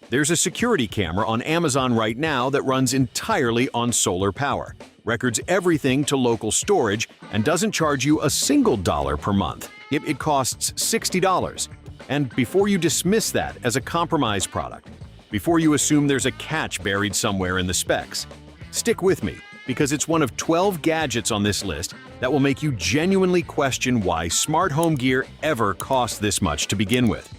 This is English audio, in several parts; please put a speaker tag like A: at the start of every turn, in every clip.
A: There's a security camera on Amazon right now that runs entirely on solar power, records everything to local storage, and doesn't charge you a single dollar per month. It costs $60. And before you dismiss that as a compromise product, before you assume there's a catch buried somewhere in the specs, stick with me, because it's one of 12 gadgets on this list that will make you genuinely question why smart home gear ever cost this much to begin with.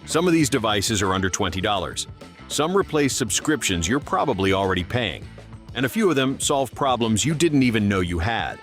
A: Some of these devices are under $20. Some replace subscriptions you're probably already paying. And a few of them solve problems you didn't even know you had.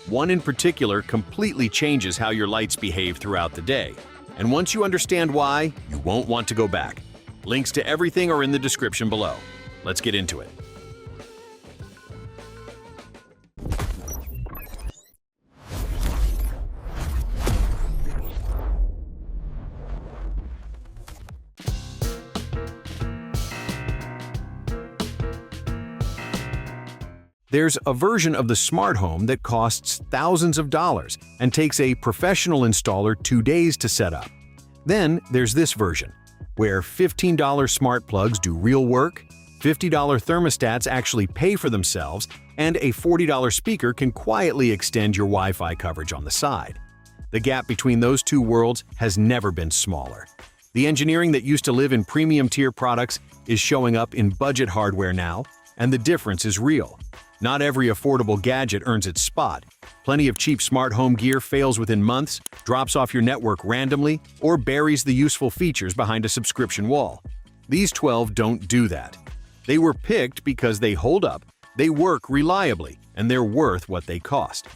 A: One in particular completely changes how your lights behave throughout the day. And once you understand why, you won't want to go back. Links to everything are in the description below. Let's get into it. There's a version of the smart home that costs thousands of dollars and takes a professional installer 2 days to set up. Then there's this version, where $15 smart plugs do real work, $50 thermostats actually pay for themselves, and a $40 speaker can quietly extend your Wi-Fi coverage on the side. The gap between those two worlds has never been smaller. The engineering that used to live in premium-tier products is showing up in budget hardware now, and the difference is real. Not every affordable gadget earns its spot. Plenty of cheap smart home gear fails within months, drops off your network randomly, or buries the useful features behind a subscription wall. These 12 don't do that. They were picked because they hold up, they work reliably, and they're worth what they cost.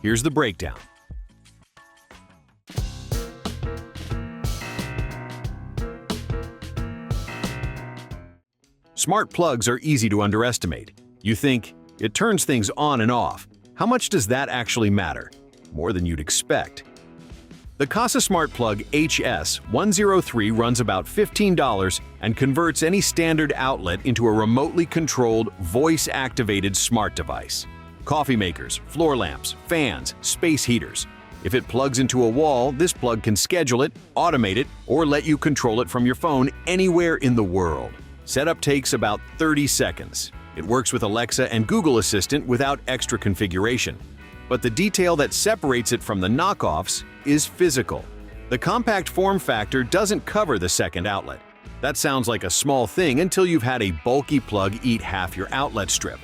A: Here's the breakdown. Smart plugs are easy to underestimate. You think, it turns things on and off. How much does that actually matter? More than you'd expect. The Casa Smart Plug HS103 runs about $15 and converts any standard outlet into a remotely controlled, voice-activated smart device. Coffee makers, floor lamps, fans, space heaters. If it plugs into a wall, this plug can schedule it, automate it, or let you control it from your phone anywhere in the world. Setup takes about 30 seconds. It works with Alexa and Google Assistant without extra configuration. But the detail that separates it from the knockoffs is physical. The compact form factor doesn't cover the second outlet. That sounds like a small thing until you've had a bulky plug eat half your outlet strip.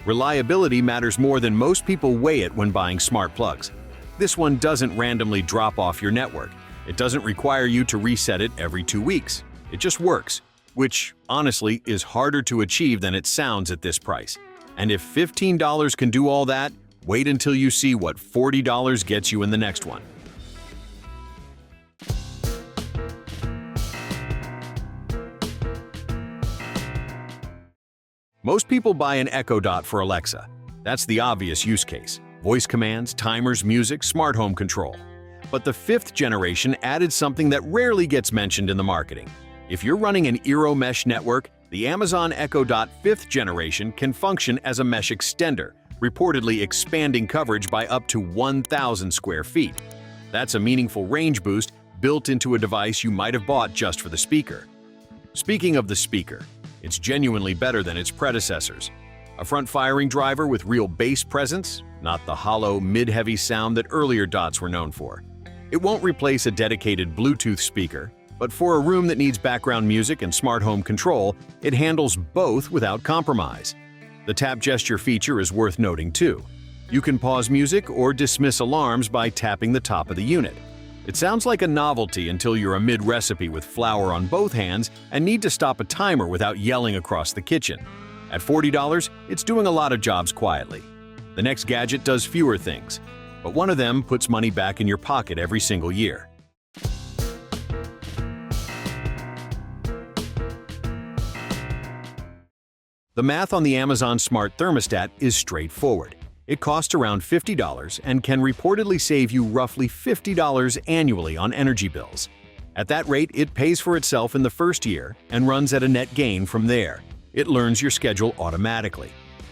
A: Reliability matters more than most people weigh it when buying smart plugs. This one doesn't randomly drop off your network. It doesn't require you to reset it every 2 weeks. It just works, which, honestly, is harder to achieve than it sounds at this price. And if $15 can do all that, wait until you see what $40 gets you in the next one. Most people buy an Echo Dot for Alexa. That's the obvious use case. Voice commands, timers, music, smart home control. But the 5th generation added something that rarely gets mentioned in the marketing. If you're running an Eero mesh network, the Amazon Echo Dot 5th generation can function as a mesh extender, reportedly expanding coverage by up to 1,000 square feet. That's a meaningful range boost built into a device you might have bought just for the speaker. Speaking of the speaker, it's genuinely better than its predecessors. A front-firing driver with real bass presence, not the hollow, mid-heavy sound that earlier Dots were known for. It won't replace a dedicated Bluetooth speaker, but for a room that needs background music and smart home control, it handles both without compromise. The tap gesture feature is worth noting too. You can pause music or dismiss alarms by tapping the top of the unit. It sounds like a novelty until you're amid recipe with flour on both hands and need to stop a timer without yelling across the kitchen. At $40, it's doing a lot of jobs quietly. The next gadget does fewer things, but one of them puts money back in your pocket every single year. The math on the Amazon Smart Thermostat is straightforward. It costs around $50 and can reportedly save you roughly $50 annually on energy bills. At that rate, it pays for itself in the first year and runs at a net gain from there. It learns your schedule automatically.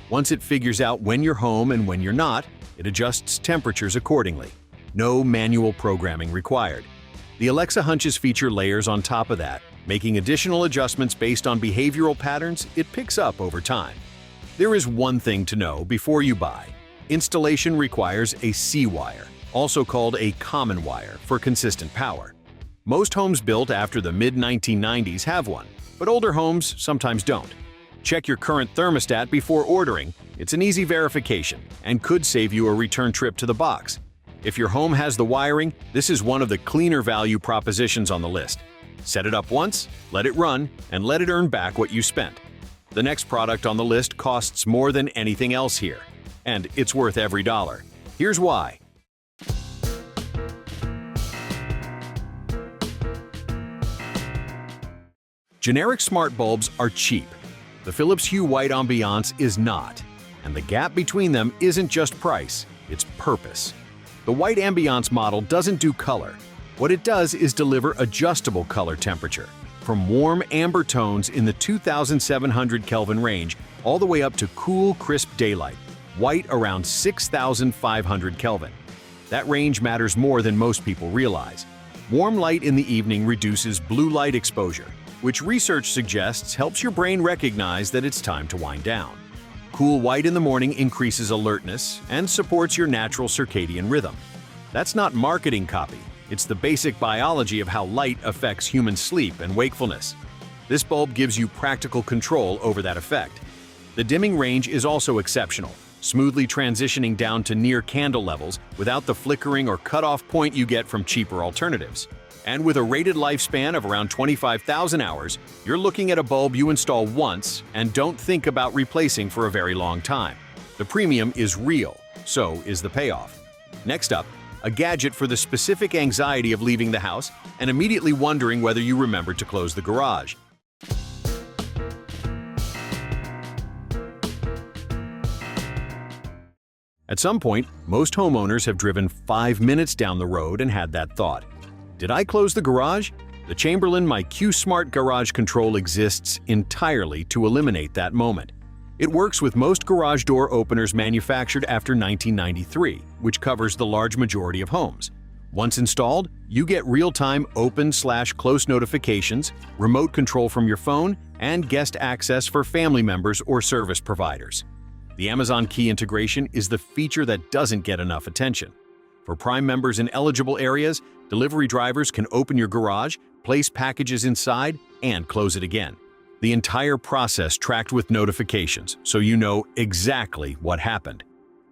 A: Once it figures out when you're home and when you're not, it adjusts temperatures accordingly. No manual programming required. The Alexa Hunches feature layers on top of that, Making additional adjustments based on behavioral patterns, it picks up over time. There is one thing to know before you buy. Installation requires a C-wire, also called a common wire, for consistent power. Most homes built after the mid-1990s have one, but older homes sometimes don't. Check your current thermostat before ordering. It's an easy verification and could save you a return trip to the box. If your home has the wiring, this is one of the cleaner value propositions on the list. Set it up once, let it run, and let it earn back what you spent. The next product on the list costs more than anything else here, and it's worth every dollar. Here's why. Generic smart bulbs are cheap. The Philips Hue White Ambiance is not, and the gap between them isn't just price, it's purpose. The White Ambiance model doesn't do color. What it does is deliver adjustable color temperature, from warm amber tones in the 2700 Kelvin range all the way up to cool, crisp daylight, white around 6500 Kelvin. That range matters more than most people realize. Warm light in the evening reduces blue light exposure, which research suggests helps your brain recognize that it's time to wind down. Cool white in the morning increases alertness and supports your natural circadian rhythm. That's not marketing copy. It's the basic biology of how light affects human sleep and wakefulness. This bulb gives you practical control over that effect. The dimming range is also exceptional, smoothly transitioning down to near candle levels without the flickering or cutoff point you get from cheaper alternatives. And with a rated lifespan of around 25,000 hours, you're looking at a bulb you install once and don't think about replacing for a very long time. The premium is real, so is the payoff. Next up, a gadget for the specific anxiety of leaving the house and immediately wondering whether you remembered to close the garage. At some point, most homeowners have driven 5 minutes down the road and had that thought. Did I close the garage? The Chamberlain MyQ Smart Garage Control exists entirely to eliminate that moment. It works with most garage door openers manufactured after 1993, which covers the large majority of homes. Once installed, you get real-time open/close notifications, remote control from your phone, and guest access for family members or service providers. The Amazon Key integration is the feature that doesn't get enough attention. For Prime members in eligible areas, delivery drivers can open your garage, place packages inside, and close it again. The entire process tracked with notifications, so you know exactly what happened.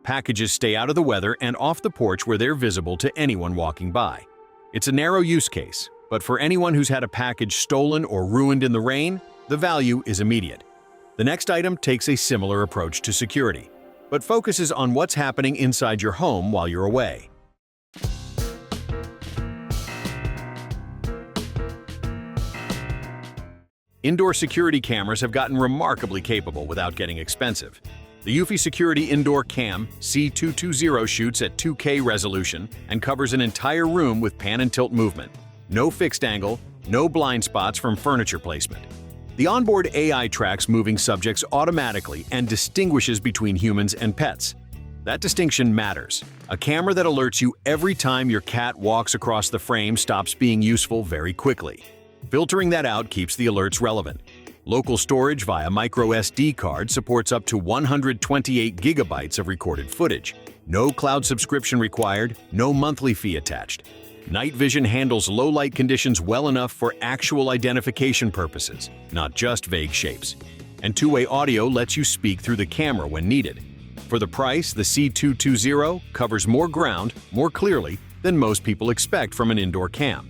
A: Packages stay out of the weather and off the porch where they're visible to anyone walking by. It's a narrow use case, but for anyone who's had a package stolen or ruined in the rain, the value is immediate. The next item takes a similar approach to security, but focuses on what's happening inside your home while you're away. Indoor security cameras have gotten remarkably capable without getting expensive. The Eufy Security Indoor Cam C220 shoots at 2K resolution and covers an entire room with pan and tilt movement. No fixed angle, no blind spots from furniture placement. The onboard AI tracks moving subjects automatically and distinguishes between humans and pets. That distinction matters. A camera that alerts you every time your cat walks across the frame stops being useful very quickly. Filtering that out keeps the alerts relevant. Local storage via microSD card supports up to 128 gigabytes of recorded footage. No cloud subscription required, no monthly fee attached. Night vision handles low light conditions well enough for actual identification purposes, not just vague shapes. And two-way audio lets you speak through the camera when needed. For the price, the C220 covers more ground, more clearly, than most people expect from an indoor cam.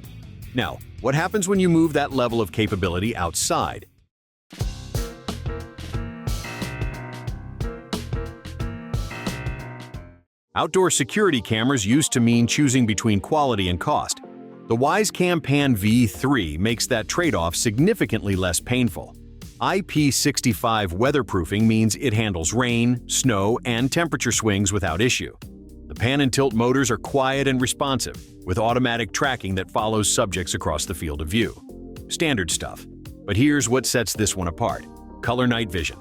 A: Now, what happens when you move that level of capability outside? Outdoor security cameras used to mean choosing between quality and cost. The WiseCam Pan V3 makes that trade-off significantly less painful. IP65 weatherproofing means it handles rain, snow, and temperature swings without issue. The pan and tilt motors are quiet and responsive, with automatic tracking that follows subjects across the field of view. Standard stuff. But here's what sets this one apart: color night vision.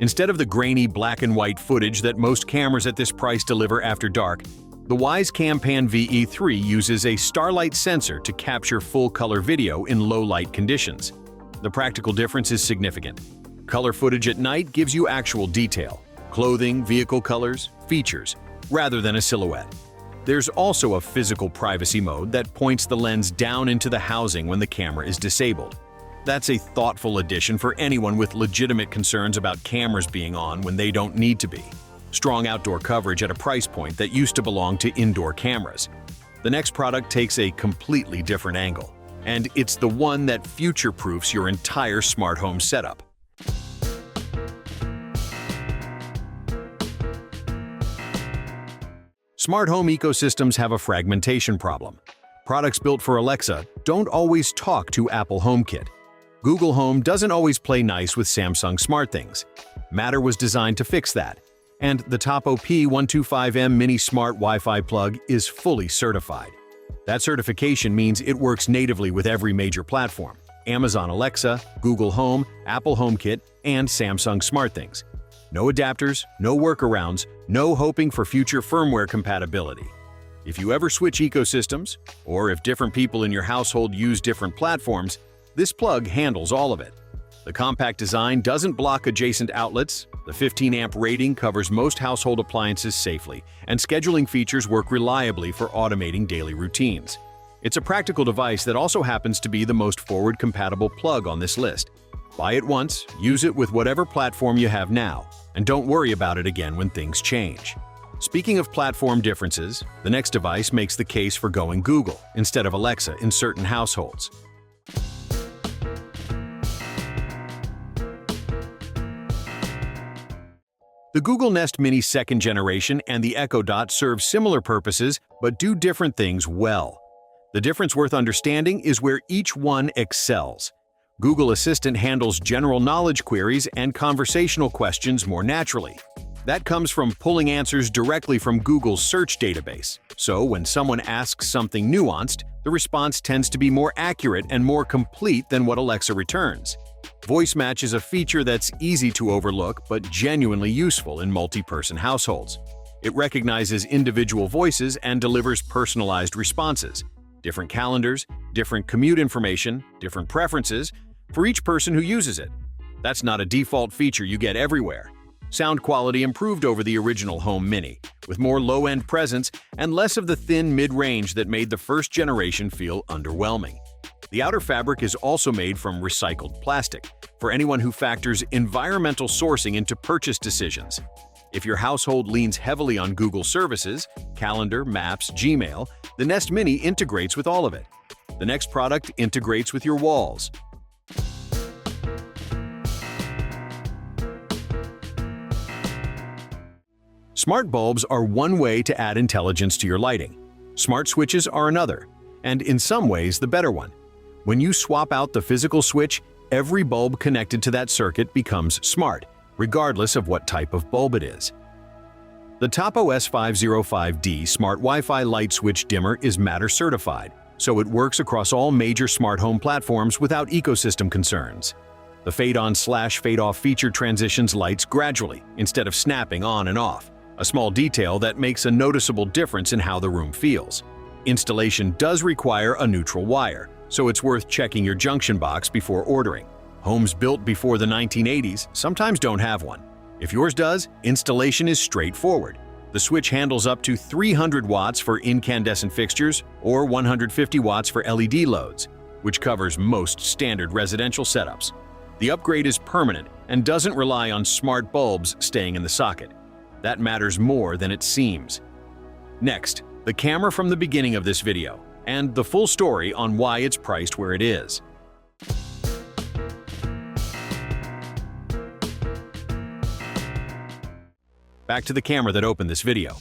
A: Instead of the grainy black and white footage that most cameras at this price deliver after dark, the The Wisecam Pan VE3 uses a starlight sensor to capture full-color video in low-light conditions. The practical difference is significant. Color footage at night gives you actual detail, clothing, vehicle colors, features, rather than a silhouette. There's also a physical privacy mode that points the lens down into the housing when the camera is disabled. That's a thoughtful addition for anyone with legitimate concerns about cameras being on when they don't need to be. Strong outdoor coverage at a price point that used to belong to indoor cameras. The next product takes a completely different angle, and it's the one that future-proofs your entire smart home setup. Smart home ecosystems have a fragmentation problem. Products built for Alexa don't always talk to Apple HomeKit. Google Home doesn't always play nice with Samsung SmartThings. Matter was designed to fix that. And the Topo P125M Mini Smart Wi-Fi plug is fully certified. That certification means it works natively with every major platform: Amazon Alexa, Google Home, Apple HomeKit, and Samsung SmartThings. No adapters, no workarounds, no hoping for future firmware compatibility. If you ever switch ecosystems, or if different people in your household use different platforms, this plug handles all of it. The compact design doesn't block adjacent outlets, the 15-amp rating covers most household appliances safely, and scheduling features work reliably for automating daily routines. It's a practical device that also happens to be the most forward-compatible plug on this list. Buy it once, use it with whatever platform you have now, and don't worry about it again when things change. Speaking of platform differences, the next device makes the case for going Google instead of Alexa in certain households. The Google Nest Mini 2nd generation and the Echo Dot serve similar purposes but do different things well. The difference worth understanding is where each one excels. Google Assistant handles general knowledge queries and conversational questions more naturally. That comes from pulling answers directly from Google's search database. So when someone asks something nuanced, the response tends to be more accurate and more complete than what Alexa returns. Voice Match is a feature that's easy to overlook but genuinely useful in multi-person households. It recognizes individual voices and delivers personalized responses. Different calendars, different commute information, different preferences for each person who uses it. That's not a default feature you get everywhere. Sound quality improved over the original Home Mini, with more low-end presence and less of the thin mid-range that made the first generation feel underwhelming. The outer fabric is also made from recycled plastic, for anyone who factors environmental sourcing into purchase decisions. If your household leans heavily on Google services, Calendar, Maps, Gmail, the Nest Mini integrates with all of it. The next product integrates with your walls. Smart bulbs are one way to add intelligence to your lighting. Smart switches are another, and in some ways the better one. When you swap out the physical switch, every bulb connected to that circuit becomes smart, regardless of what type of bulb it is. The Topo S505D Smart Wi-Fi Light Switch Dimmer is Matter certified, so it works across all major smart home platforms without ecosystem concerns. The fade-on/fade-off feature transitions lights gradually, instead of snapping on and off, a small detail that makes a noticeable difference in how the room feels. Installation does require a neutral wire, so it's worth checking your junction box before ordering. Homes built before the 1980s sometimes don't have one. If yours does, installation is straightforward. The switch handles up to 300 watts for incandescent fixtures or 150 watts for LED loads, which covers most standard residential setups. The upgrade is permanent and doesn't rely on smart bulbs staying in the socket. That matters more than it seems. Next, the camera from the beginning of this video, and the full story on why it's priced where it is. Back to the camera that opened this video.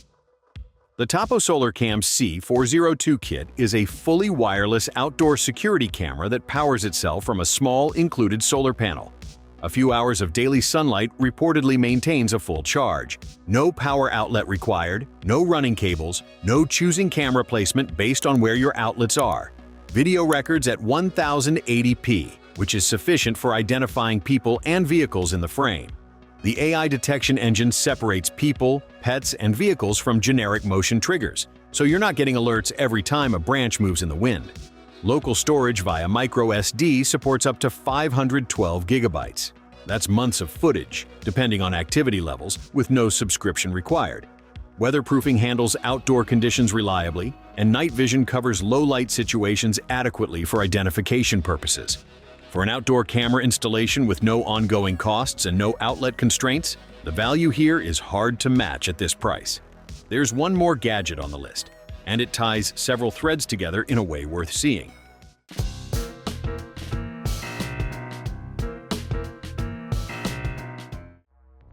A: The Topo Solar Cam C402 kit is a fully wireless outdoor security camera that powers itself from a small included solar panel. A few hours of daily sunlight reportedly maintains a full charge. No power outlet required, no running cables, no choosing camera placement based on where your outlets are. Video records at 1080p, which is sufficient for identifying people and vehicles in the frame. The AI detection engine separates people, pets, and vehicles from generic motion triggers, so you're not getting alerts every time a branch moves in the wind. Local storage via microSD supports up to 512 gigabytes. That's months of footage, depending on activity levels, with no subscription required. Weatherproofing handles outdoor conditions reliably, and night vision covers low-light situations adequately for identification purposes. For an outdoor camera installation with no ongoing costs and no outlet constraints, the value here is hard to match at this price. There's one more gadget on the list, and it ties several threads together in a way worth seeing.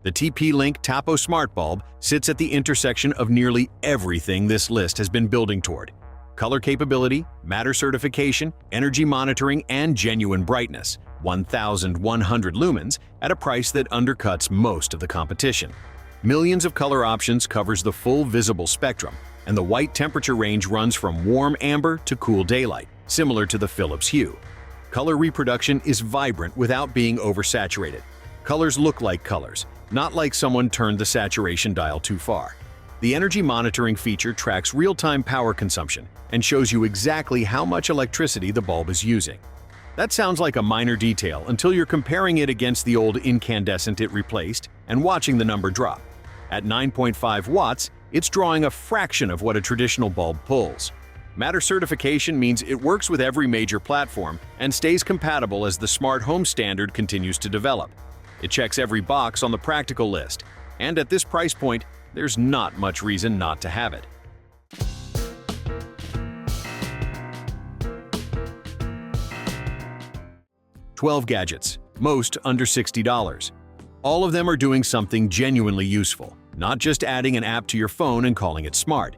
A: The TP-Link Tapo Smart Bulb sits at the intersection of nearly everything this list has been building toward: color capability, matter certification, energy monitoring, and genuine brightness, 1,100 lumens, at a price that undercuts most of the competition. Millions of color options covers the full visible spectrum, and the white temperature range runs from warm amber to cool daylight, similar to the Philips Hue. Color reproduction is vibrant without being oversaturated. Colors look like colors, not like someone turned the saturation dial too far. The energy monitoring feature tracks real-time power consumption and shows you exactly how much electricity the bulb is using. That sounds like a minor detail until you're comparing it against the old incandescent it replaced and watching the number drop. At 9.5 watts, it's drawing a fraction of what a traditional bulb pulls. Matter certification means it works with every major platform and stays compatible as the smart home standard continues to develop. It checks every box on the practical list, and at this price point, there's not much reason not to have it. $12 gadgets, most under $60. All of them are doing something genuinely useful, not just adding an app to your phone and calling it smart.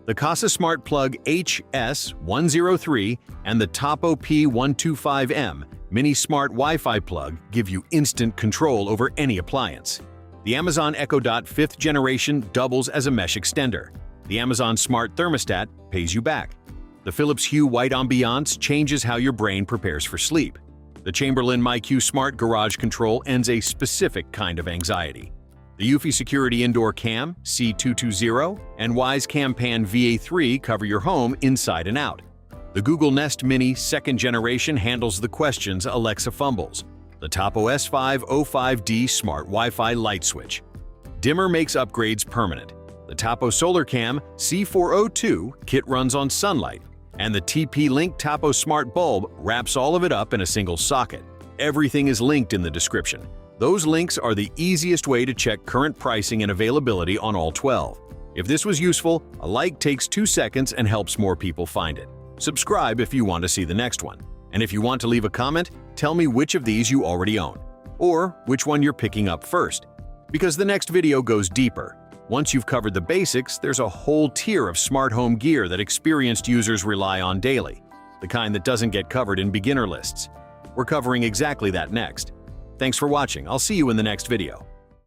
A: The Casa Smart Plug HS103 and the Topo P125M Mini Smart Wi-Fi plug give you instant control over any appliance. The Amazon Echo Dot 5th generation doubles as a mesh extender. The Amazon Smart Thermostat pays you back. The Philips Hue White Ambiance changes how your brain prepares for sleep. The Chamberlain MyQ Smart Garage Control ends a specific kind of anxiety. The Eufy Security Indoor Cam C220 and Wyze Cam Pan VA3 cover your home inside and out. The Google Nest Mini 2nd generation handles the questions Alexa fumbles. The Topo S505D Smart Wi-Fi Light Switch. Dimmer makes upgrades permanent. The Topo Solar Cam C402 kit runs on sunlight. And the TP-Link Tapo Smart Bulb wraps all of it up in a single socket. Everything is linked in the description. Those links are the easiest way to check current pricing and availability on all 12. If this was useful, a like takes 2 seconds and helps more people find it. Subscribe if you want to see the next one. And if you want to leave a comment, tell me which of these you already own, or which one you're picking up first. Because the next video goes deeper. Once you've covered the basics, there's a whole tier of smart home gear that experienced users rely on daily, the kind that doesn't get covered in beginner lists. We're covering exactly that next. Thanks for watching. I'll see you in the next video.